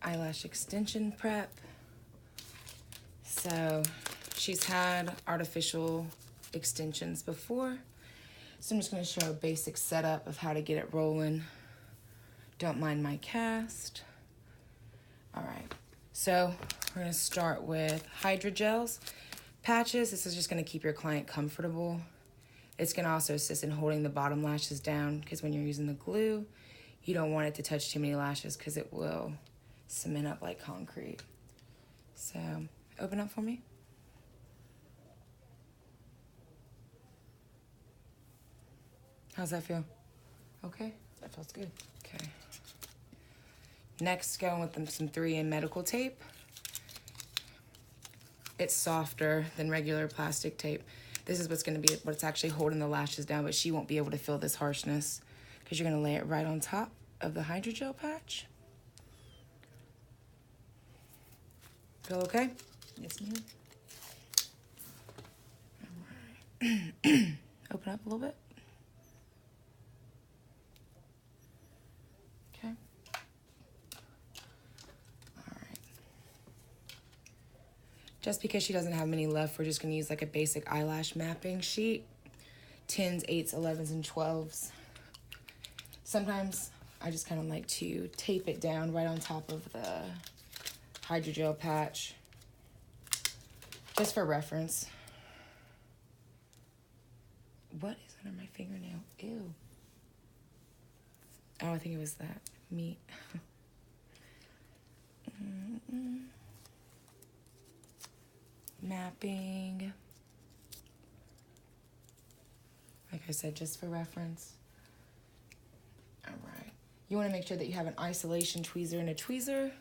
eyelash extension prep. So she's had artificial extensions before. So I'm just going to show a basic setup of how to get it rolling. Don't mind my cast. All right, so we're going to start with hydrogels. Patches, this is just going to keep your client comfortable. It's going to also assist in holding the bottom lashes down because when you're using the glue, you don't want it to touch too many lashes because it will cement up like concrete. So open up for me. How's that feel? Okay, that feels good. Okay. Next, going with some 3M medical tape. It's softer than regular plastic tape. This is what's going to be what's actually holding the lashes down, but she won't be able to feel this harshness because you're going to lay it right on top of the hydrogel patch. Feel okay? Yes, ma'am. All right. Open up a little bit. Okay. All right. Just because she doesn't have many left, we're just going to use like a basic eyelash mapping sheet. 10s, 8s, 11s, and 12s. Sometimes I just kind of like to tape it down right on top of the hydrogel patch, just for reference. What is under my fingernail? Ew. Oh, I think it was that meat. Mapping. Like I said, just for reference. All right. You want to make sure that you have an isolation tweezer and a tweezer.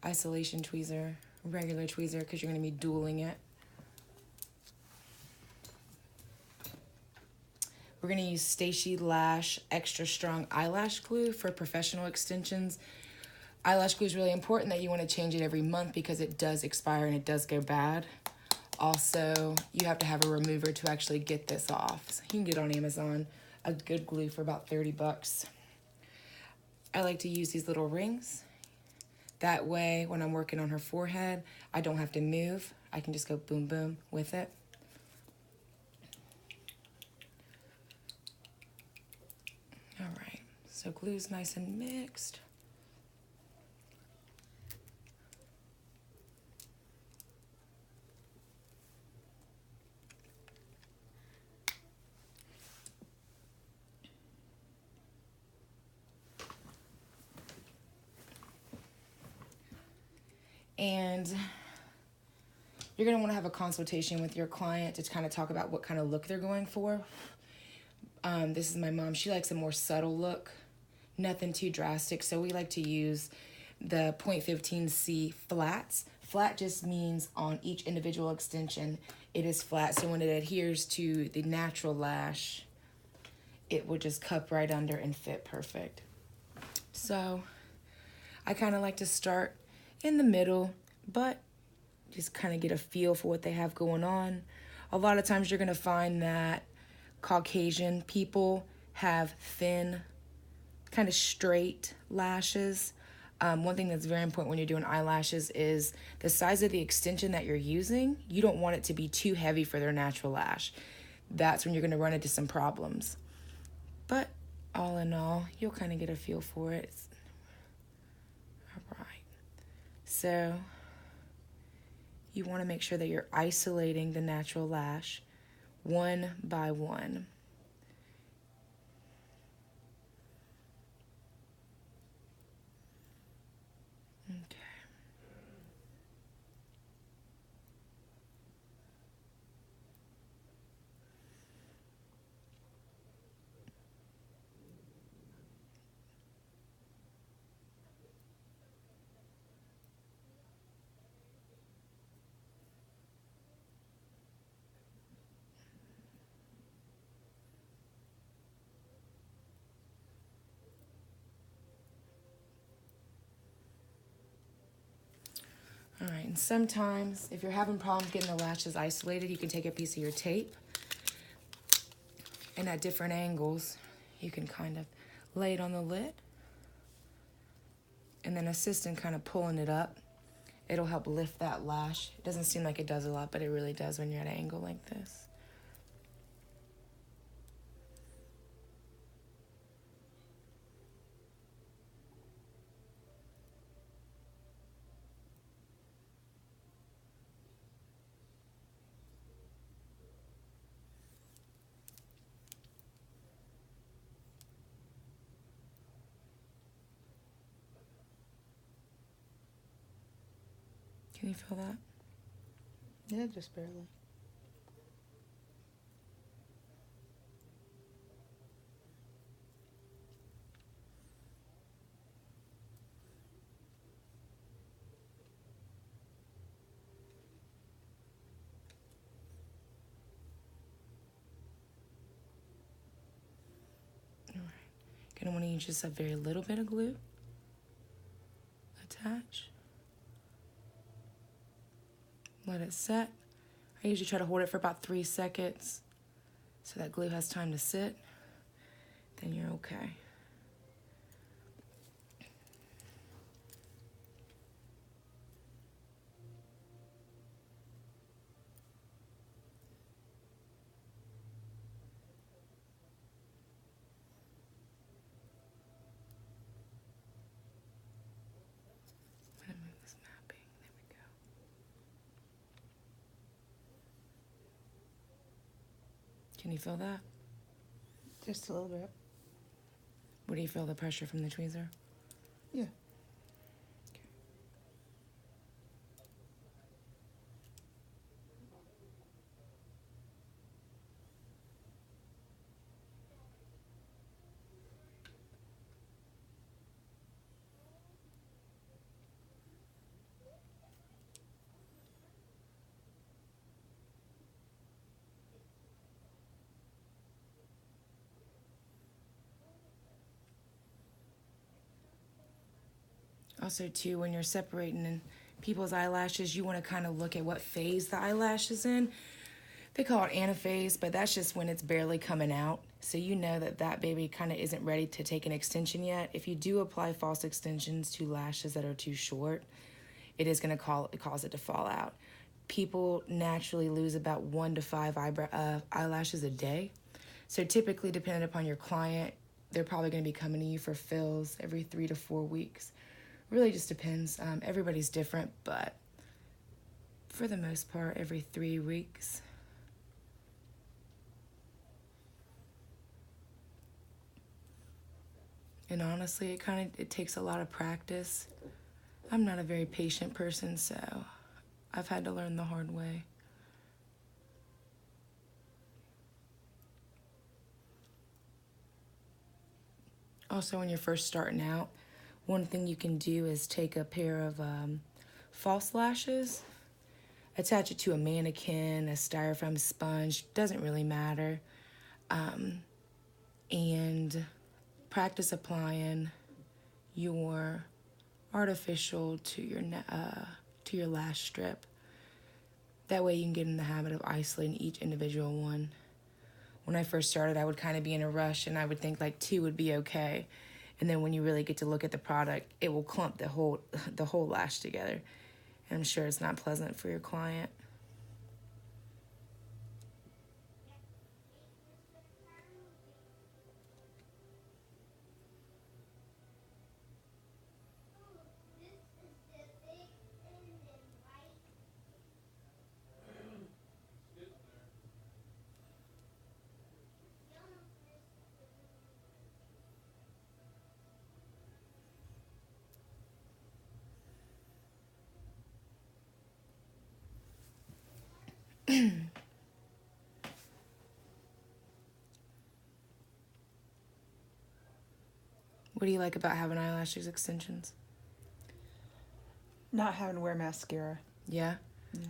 Isolation tweezer, regular tweezer, because you're going to be dueling it. We're going to use Stacey Lash Extra Strong Eyelash Glue for professional extensions. Eyelash glue is really important that you want to change it every month because it does expire and it does go bad. Also, you have to have a remover to actually get this off. So you can get it on Amazon, a good glue for about 30 bucks. I like to use these little rings. That way, when I'm working on her forehead, I don't have to move. I can just go boom, boom with it. All right, so glue's nice and mixed. And you're going to want to have a consultation with your client to kind of talk about what kind of look they're going for. This is my mom. She likes a more subtle look, nothing too drastic. So we like to use the 0.15C flats. Flat just means on each individual extension, it is flat. So when it adheres to the natural lash, it will just cup right under and fit perfect. So I kind of like to start in the middle, but just kind of get a feel for what they have going on. A lot of times you're going to find that Caucasian people have thin, kind of straight lashes. One thing that's very important when you're doing eyelashes is the size of the extension that you're using. You don't want it to be too heavy for their natural lash. That's when you're going to run into some problems. But all in all, you'll kind of get a feel for it. All right. So you want to make sure that you're isolating the natural lash one by one. Okay. All right, and sometimes if you're having problems getting the lashes isolated, you can take a piece of your tape and at different angles, you can kind of lay it on the lid and then assisting kind of pulling it up. It'll help lift that lash. It doesn't seem like it does a lot, but it really does when you're at an angle like this. Can you feel that? Yeah, just barely. All right. Gonna want to use just a very little bit of glue. Attach. Let it set. I usually try to hold it for about 3 seconds so that glue has time to sit. Then you're okay. I'm gonna move this mapping. There we go. Can you feel that? Just a little bit. Where do you feel the pressure from the tweezer? Yeah. Also, too, when you're separating in people's eyelashes, you want to kind of look at what phase the eyelash is in. They call it anaphase, but that's just when it's barely coming out. So you know that that baby kind of isn't ready to take an extension yet. If you do apply false extensions to lashes that are too short, it is going to cause it to fall out. People naturally lose about 1 to 5 eyelashes a day. So typically, depending upon your client, they're probably going to be coming to you for fills every 3 to 4 weeks. Really just depends. Everybody's different, but for the most part, every 3 weeks. And honestly, it takes a lot of practice. I'm not a very patient person, so I've had to learn the hard way. Also, when you're first starting out, one thing you can do is take a pair of false lashes, attach it to a mannequin, a styrofoam sponge, doesn't really matter, and practice applying your artificial to your lash strip. That way you can get in the habit of isolating each individual one. When I first started, I would kind of be in a rush and I would think like 2 would be okay. And then when you really get to look at the product, it will clump the whole lash together. And I'm sure it's not pleasant for your client. What do you like about having eyelash extensions? Not having to wear mascara. Yeah? Yeah.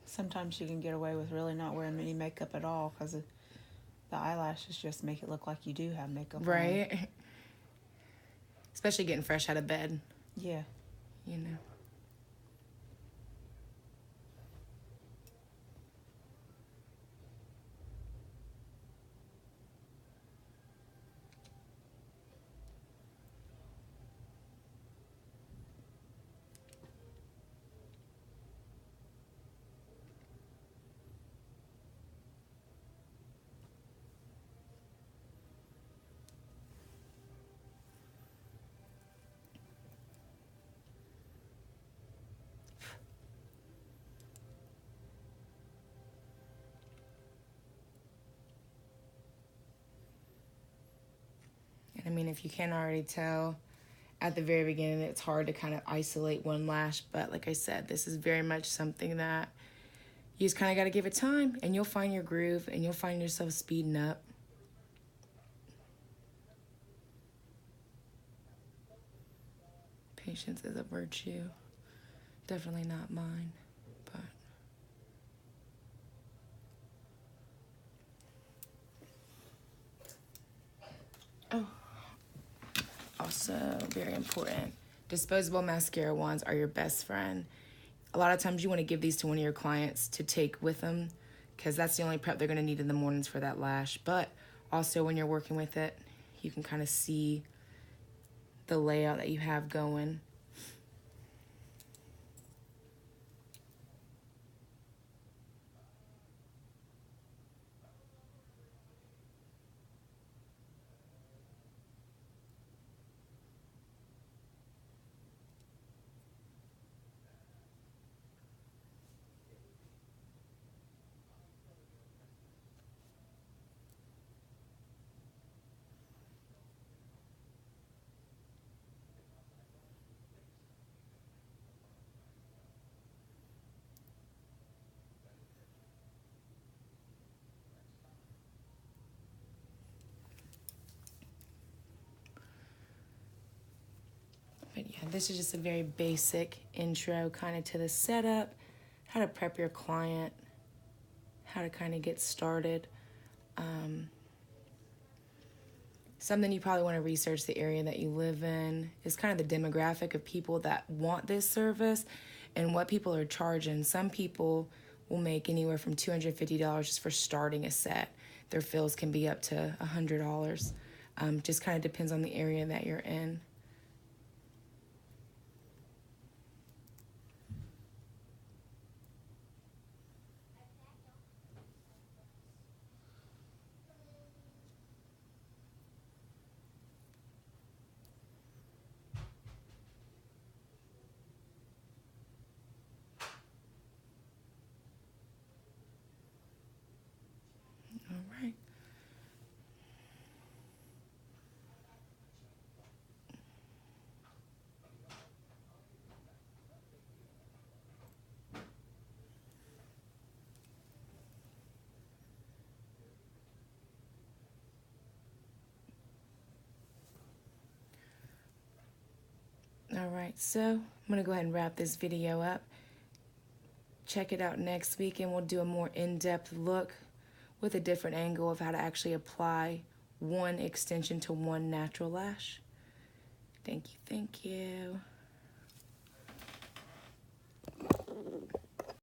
Sometimes you can get away with really not wearing any makeup at all because the eyelashes just make it look like you do have makeup on. Right? Especially getting fresh out of bed. Yeah. You know. I mean, if you can't already tell at the very beginning, it's hard to kind of isolate one lash. But like I said, this is very much something that you just kind of got to give it time, and you'll find your groove, and you'll find yourself speeding up. Patience is a virtue. Definitely not mine, but... Oh, also very important. Disposable mascara wands are your best friend. A lot of times you want to give these to one of your clients to take with them because that's the only prep they're going to need in the mornings for that lash. But also when you're working with it, you can kind of see the layout that you have going. But yeah, this is just a very basic intro kind of to the setup, how to prep your client, how to kind of get started. Something you probably want to research the area that you live in is kind of the demographic of people that want this service and what people are charging. Some people will make anywhere from $250 just for starting a set. Their fills can be up to $100. Just kind of depends on the area that you're in. All right. All right, so I'm gonna go ahead and wrap this video up. Check it out next week and we'll do a more in-depth look with a different angle of how to actually apply one extension to one natural lash. Thank you, thank you.